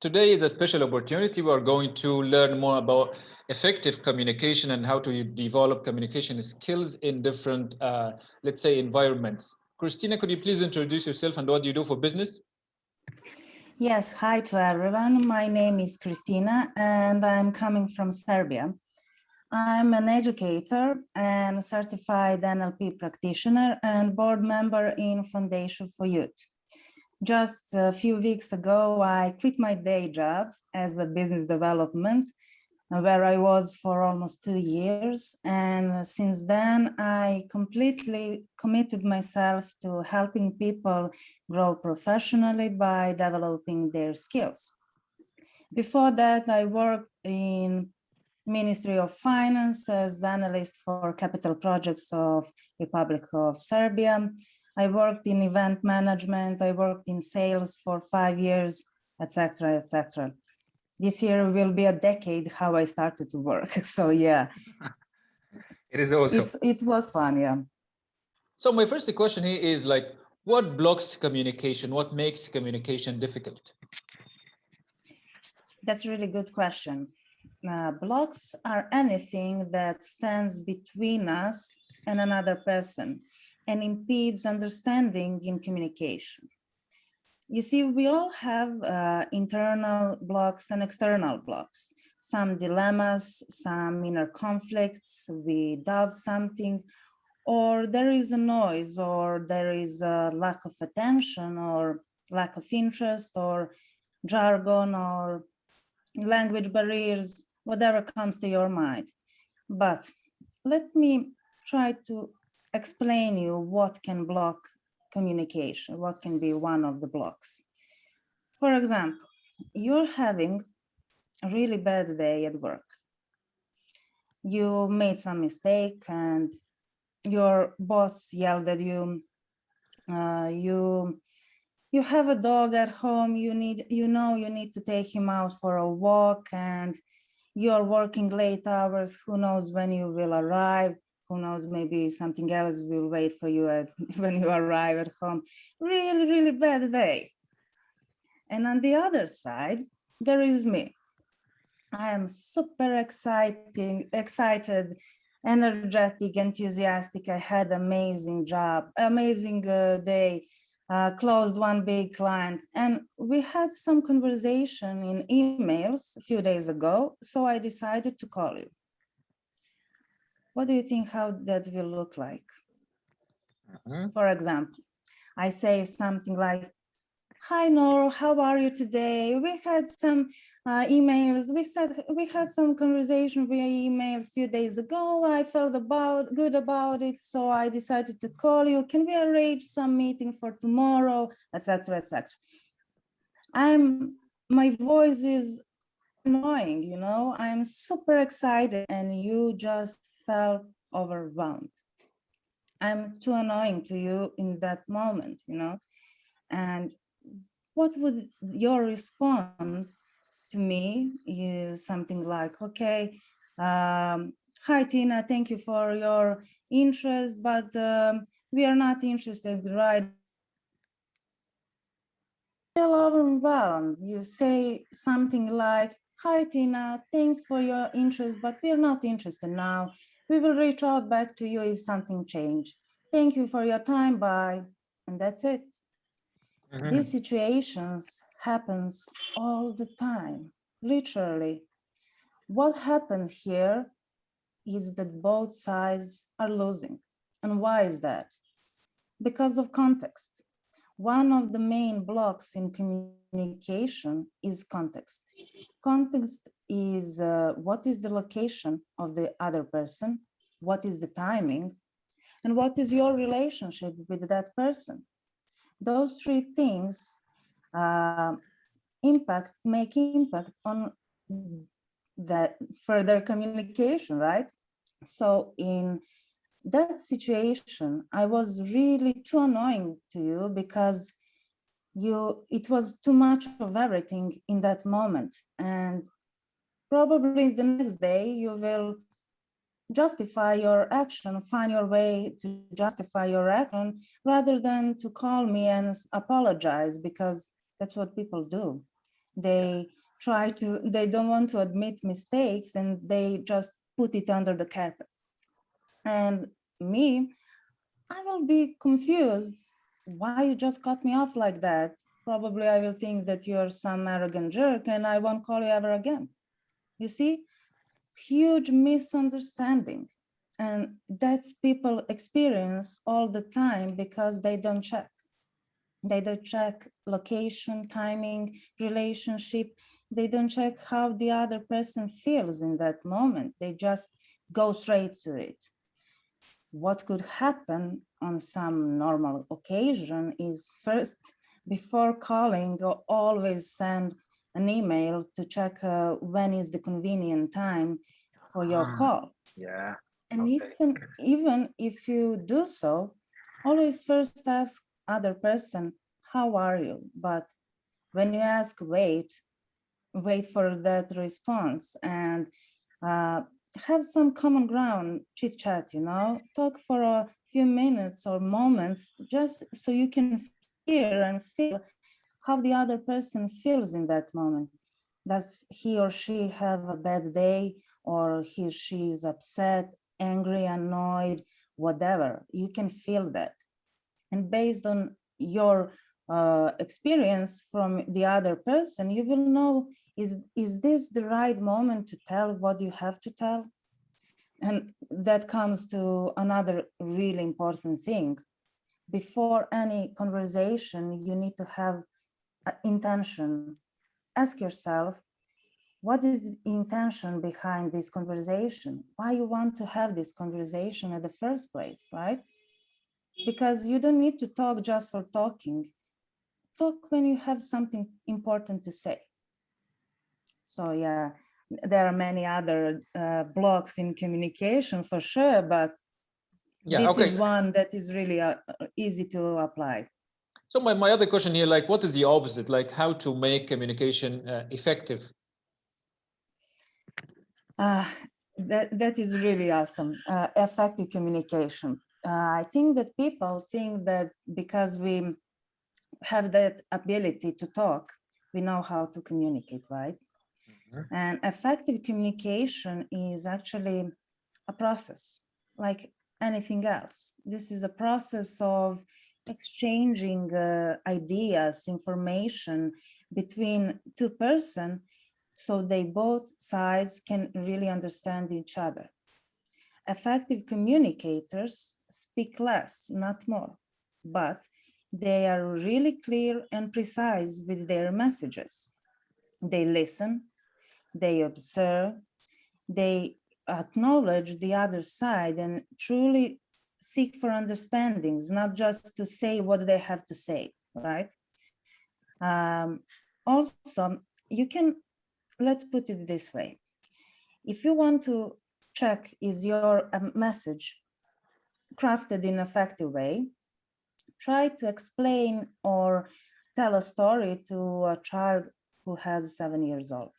Today is a special opportunity. We are going to learn more about effective communication and how to develop communication skills in different, let's say, environments. Kristina, could you please introduce yourself and what do you do for business? Yes, hi to everyone. My name is Kristina and I'm coming from Serbia. I'm an educator and certified NLP practitioner and board member in Foundation for Youth. Just a few weeks ago, I quit my day job as a business development, where I was for almost 2 years. And since then, I completely committed myself to helping people grow professionally by developing their skills. Before that, I worked in Ministry of Finance as analyst for capital projects of Republic of Serbia. I worked in event management. I worked in sales for 5 years, etc., etc. This year will be a decade how I started to work. So yeah, It is awesome. it was fun, yeah. So my first question here is like, what blocks communication? What makes communication difficult? That's a really good question. Blocks are anything that stands between us and another person and impedes understanding in communication. You see, we all have internal blocks and external blocks, some dilemmas, some inner conflicts, we doubt something, or there is a noise, or there is a lack of attention, or lack of interest, or jargon, or language barriers, whatever comes to your mind. But let me try to explain you what can block communication, what can be one of the blocks. For example, you're having a really bad day at work. You made some mistake and your boss yelled at you. You have a dog at home, you need to take him out for a walk and you're working late hours, who knows when you will arrive, who knows, maybe something else will wait for you when you arrive at home. Really, really bad day. And on the other side, there is me. I am super excited, energetic, enthusiastic. I had amazing job, amazing day, closed one big client. And we had some conversation in emails a few days ago, so I decided to call you. What do you think how that will look like? For example, I say something like, "Hi, Nour, how are you today? We had some emails. We had some conversation via emails a few days ago. I felt good about it, so I decided to call you. Can we arrange some meeting for tomorrow, etc., etc." My voice is annoying, you know. I'm super excited, and you just felt overwhelmed. I'm too annoying to you in that moment, you know, and what would your response to me is something like, okay, hi Tina, thank you for your interest, but we are not interested right. Feel overwhelmed. You say something like, hi Tina, thanks for your interest, but we are not interested now. We will reach out back to you if something changed. Thank you for your time, bye. And that's it. These situations happens all the time, literally. What happened here is that both sides are losing. And why is that? Because of context. One of the main blocks in communication is context. Context is what is the location of the other person, what is the timing, and what is your relationship with that person. Those three things make impact on that further communication, right? So in that situation, I was really too annoying to you because it was too much of everything in that moment. And probably the next day you will justify your action, find your way to justify your action rather than to call me and apologize, because that's what people do. They they don't want to admit mistakes, and they just put it under the carpet. And me, I will be confused. Why you just cut me off like that? Probably I will think that you're some arrogant jerk and I won't call you ever again. You see, huge misunderstanding. And that's people experience all the time because they don't check. They don't check location, timing, relationship. They don't check how the other person feels in that moment. They just go straight to it. What could happen on some normal occasion is first, before calling, always send an email to check when is the convenient time for your call. Yeah. And Okay. even if you do so, always first ask other person, how are you? But when you ask, wait for that response, and have some common ground, chit chat, talk for a few minutes or moments, just so you can hear and feel how the other person feels in that moment. Does he or she have a bad day, or he or she is upset, angry, annoyed, whatever? You can feel that. And based on your experience from the other person, you will know, is this the right moment to tell what you have to tell? And that comes to another really important thing. Before any conversation, you need to have intention. Ask yourself, what is the intention behind this conversation? Why you want to have this conversation in the first place, right? Because you don't need to talk just for talking. Talk when you have something important to say. So yeah, there are many other blocks in communication for sure, but this is one that is really easy to apply. So my other question here, like, what is the opposite? Like, how to make communication effective? That is really awesome. Effective communication. I think that people think that because we have that ability to talk, we know how to communicate, right? Mm-hmm. And effective communication is actually a process, like anything else. This is a process of exchanging ideas, information between two persons, so they both sides can really understand each other. Effective communicators speak less, not more, but they are really clear and precise with their messages. They listen, they observe, they acknowledge the other side and truly seek for understandings, not just to say what they have to say, right? Also, you can, let's put it this way. If you want to check is your message crafted in an effective way, try to explain or tell a story to a child who has 7 years old.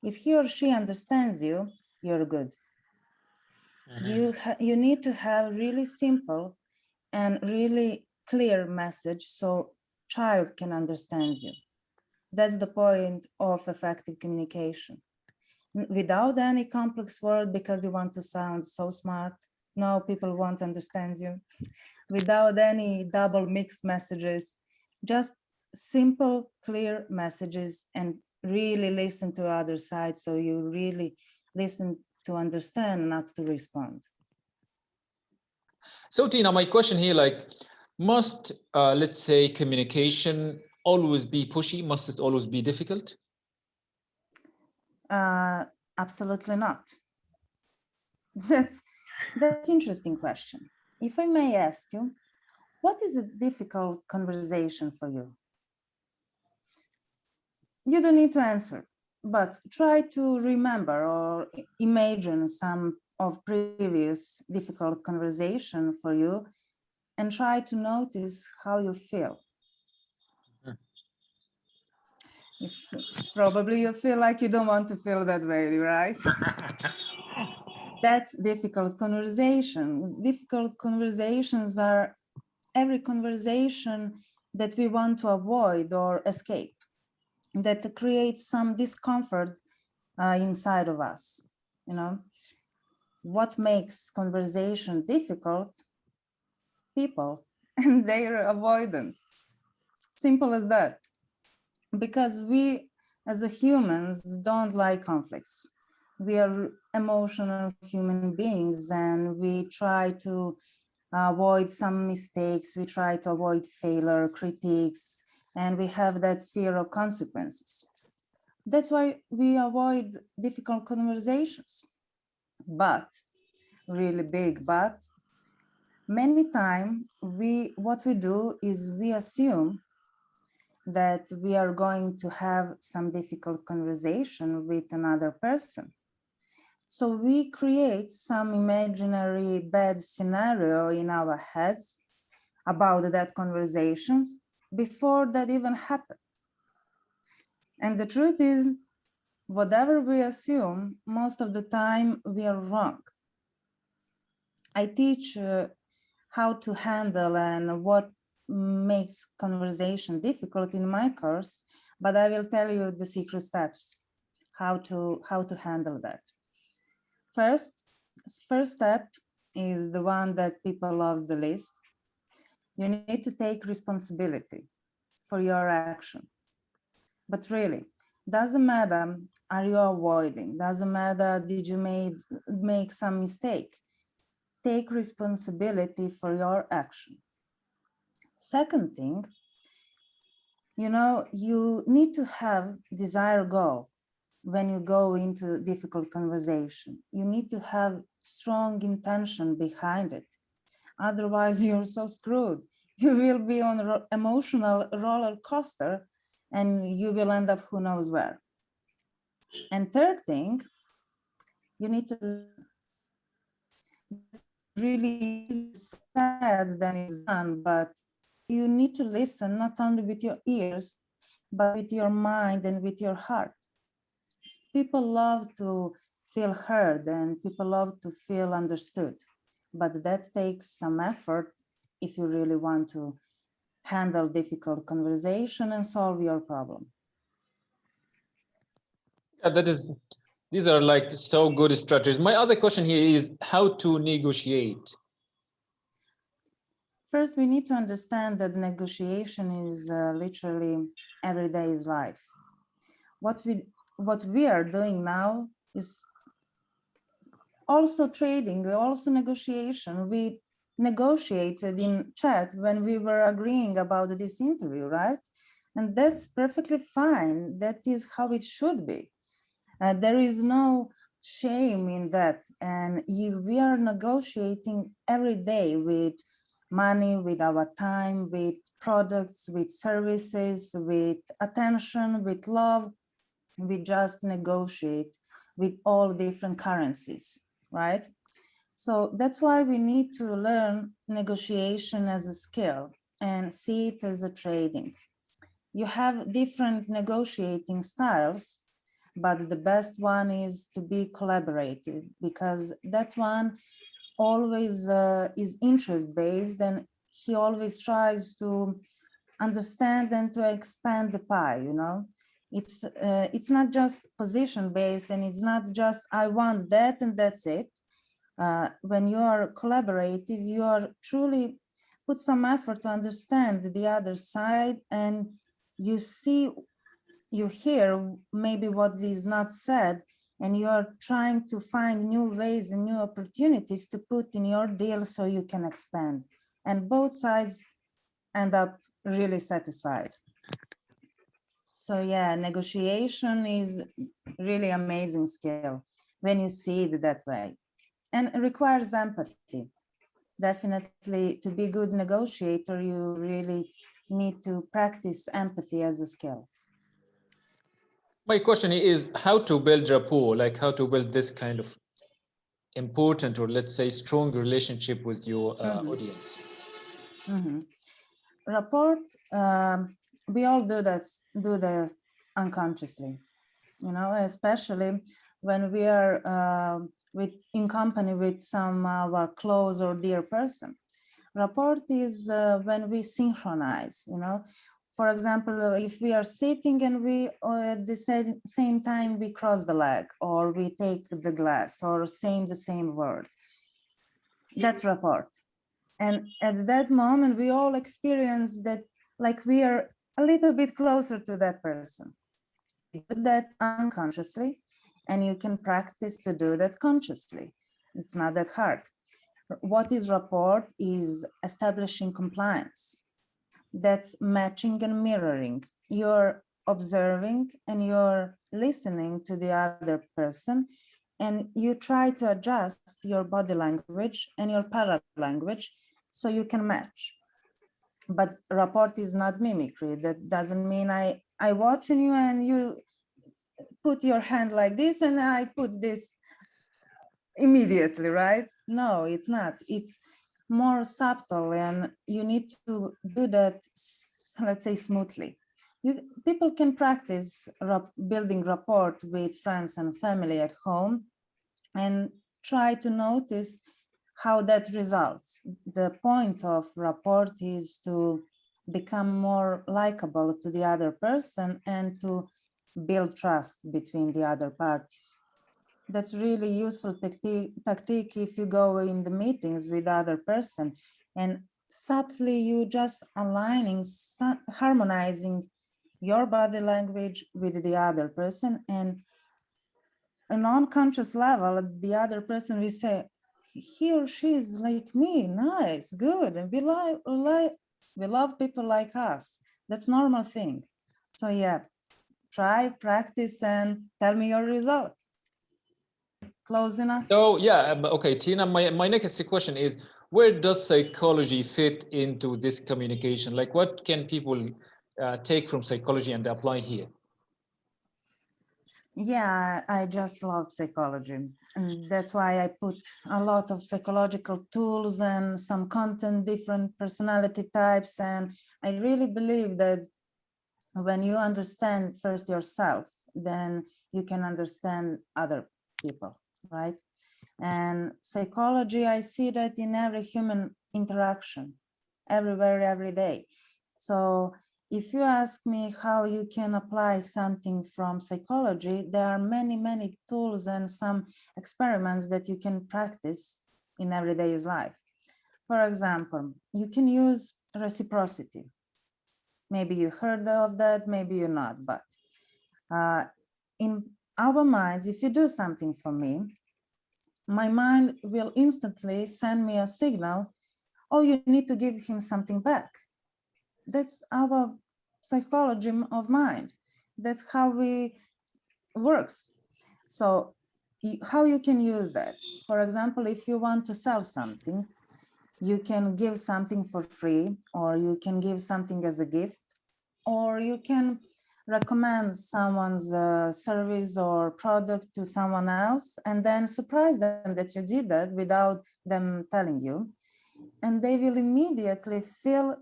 If he or she understands you, you're good. Mm-hmm. You need to have really simple and really clear message so child can understand you. That's the point of effective communication. Without any complex word because you want to sound so smart. No, people won't understand you. Without any double mixed messages, just simple, clear messages, and really listen to the other side. So you really listen to understand, not to respond. So Tina, my question here, like, must, let's say, communication always be pushy? Must it always be difficult? Absolutely not. That's interesting question. If I may ask you, what is a difficult conversation for you? You don't need to answer, but try to remember or imagine some of previous difficult conversation for you and try to notice how you feel. Probably you feel like you don't want to feel that way, right? That's difficult conversation. Difficult conversations are every conversation that we want to avoid or escape. that creates some discomfort inside of us. You know, what makes conversation difficult? People and their avoidance. Simple as that. Because we as a humans don't like conflicts. We are emotional human beings and we try to avoid some mistakes, we try to avoid failure, critiques, and we have that fear of consequences. That's why we avoid difficult conversations. But, really big but, many times what we do is we assume that we are going to have some difficult conversation with another person. So we create some imaginary bad scenario in our heads about that conversations before that even happened. And the truth is, whatever we assume, most of the time we are wrong. I teach how to handle and what makes conversation difficult in my course, but I will tell you the secret steps, how to handle that. First step is the one that people love the least. You need to take responsibility for your action. But really, doesn't matter, are you avoiding? Doesn't matter, did you make some mistake? Take responsibility for your action. Second thing, you know, you need to have desired goal when you go into difficult conversation. You need to have strong intention behind it. Otherwise, you're so screwed. You will be on an emotional roller coaster and you will end up who knows where. And third thing, you need to really said than is done, but you need to listen not only with your ears, but with your mind and with your heart. People love to feel heard and people love to feel understood, but that takes some effort if you really want to handle difficult conversation and solve your problem. Yeah, these are like so good strategies. My other question here is how to negotiate. First, we need to understand that negotiation is literally everyday's life. What we are doing now is also trading, also negotiation. We negotiated in chat when we were agreeing about this interview, right? And that's perfectly fine. That is how it should be. There is no shame in that. And we are negotiating every day with money, with our time, with products, with services, with attention, with love. We just negotiate with all different currencies, right? So that's why we need to learn negotiation as a skill and see it as a trading. You have different negotiating styles, but the best one is to be collaborative because that one always is interest based and he always tries to understand and to expand the pie, you know. It's not just position based and it's not just I want that and that's it. When you are collaborative, you are truly put some effort to understand the other side and you see, you hear maybe what is not said and you are trying to find new ways and new opportunities to put in your deal so you can expand. And both sides end up really satisfied. So yeah, negotiation is really amazing skill when you see it that way. And it requires empathy. Definitely, to be a good negotiator, you really need to practice empathy as a skill. My question is how to build rapport, like how to build this kind of important or let's say strong relationship with your audience. Rapport, we all do that unconsciously, you know, especially when we are in company with some our close or dear person. Rapport is when we synchronize, you know, For example, if we are sitting and we at the same time we cross the leg, or we take the glass, or saying the same word, that's rapport. And at that moment, we all experience that, like, we are a little bit closer to that person. You do that unconsciously, and you can practice to do that consciously. It's not that hard. What is rapport is establishing compliance. That's matching and mirroring. You're observing and you're listening to the other person, and you try to adjust your body language and your paralanguage so you can match. But rapport is not mimicry. That doesn't mean I watching you and you put your hand like this and I put this immediately, right? No, it's not. It's more subtle, and you need to do that, let's say, smoothly. People can practice building rapport with friends and family at home and try to notice how that results. The point of rapport is to become more likable to the other person and to build trust between the other parties. That's really useful tactic if you go in the meetings with the other person, and subtly you just aligning, harmonizing your body language with the other person, and an unconscious level, the other person will say, he or she is like me, nice, good, and we love people like us. That's normal thing. So yeah, try, practice, and tell me your result. Close enough? So yeah, okay, Tina, my next question is, where does psychology fit into this communication? Like, what can people take from psychology and apply here? Yeah, I just love psychology. And that's why I put a lot of psychological tools and some content, different personality types. And I really believe that when you understand first yourself, then you can understand other people, right? And psychology, I see that in every human interaction, everywhere, every day. So if you ask me how you can apply something from psychology, there are many, many tools and some experiments that you can practice in everyday's life. For example, you can use reciprocity. Maybe you heard of that, maybe you're not, but in our minds, if you do something for me, my mind will instantly send me a signal, oh, you need to give him something back. That's our psychology of mind. That's how we works. So how you can use that? For example, if you want to sell something, you can give something for free, or you can give something as a gift, or you can recommend someone's service or product to someone else and then surprise them that you did that without them telling you. And they will immediately feel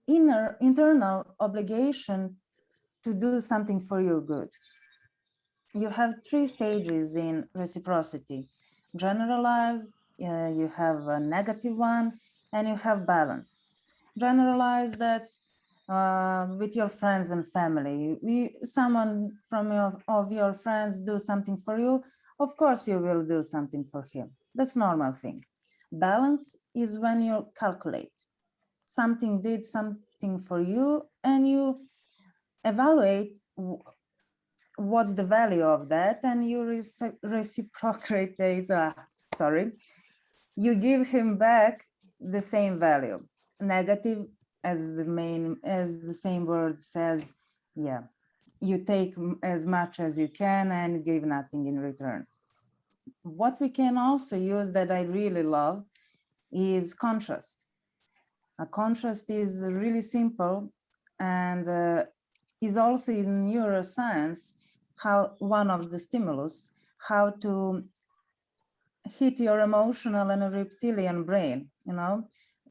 internal obligation to do something for your good. You have 3 stages in reciprocity: generalized, you have a negative one, and you have balanced. Generalized, that's with your friends and family. Someone from your friends do something for you, of course you will do something for him. That's normal thing. Balance is when you calculate. Something did something for you and you evaluate what's the value of that, and you reciprocate it, you give him back the same value. Negative, as the same word says, yeah, you take as much as you can and give nothing in return. What we can also use that I really love is contrast. A contrast is really simple and is also in neuroscience, how one of the stimulus, how to hit your emotional and reptilian brain.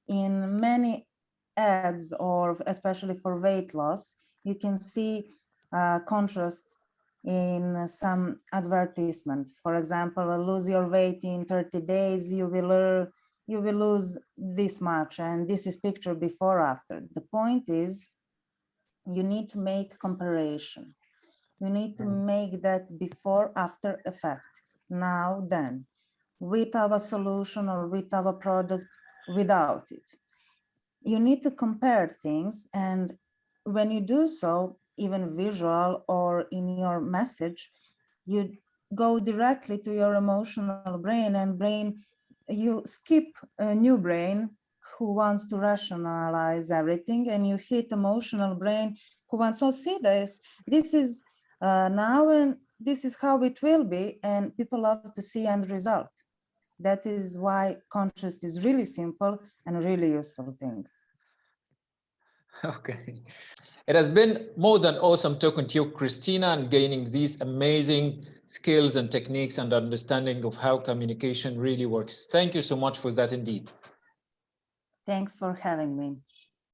In many ads, or especially for weight loss, you can see contrast in some advertisement. For example, lose your weight in 30 days, you will lose this much, and this is picture before after. The point is you need to make comparison. You need to make that before after effect, now then, with our solution or with our product, without it. You need to compare things, and when you do so, even visual or in your message, you go directly to your emotional brain, and you skip a new brain who wants to rationalize everything, and you hit emotional brain who wants to see this is now, and this is how it will be, and people love to see end result. That is why contrast is really simple and really useful thing. Okay. It has been more than awesome talking to you, Kristina, and gaining these amazing skills and techniques and understanding of how communication really works. Thank you so much for that indeed. Thanks for having me.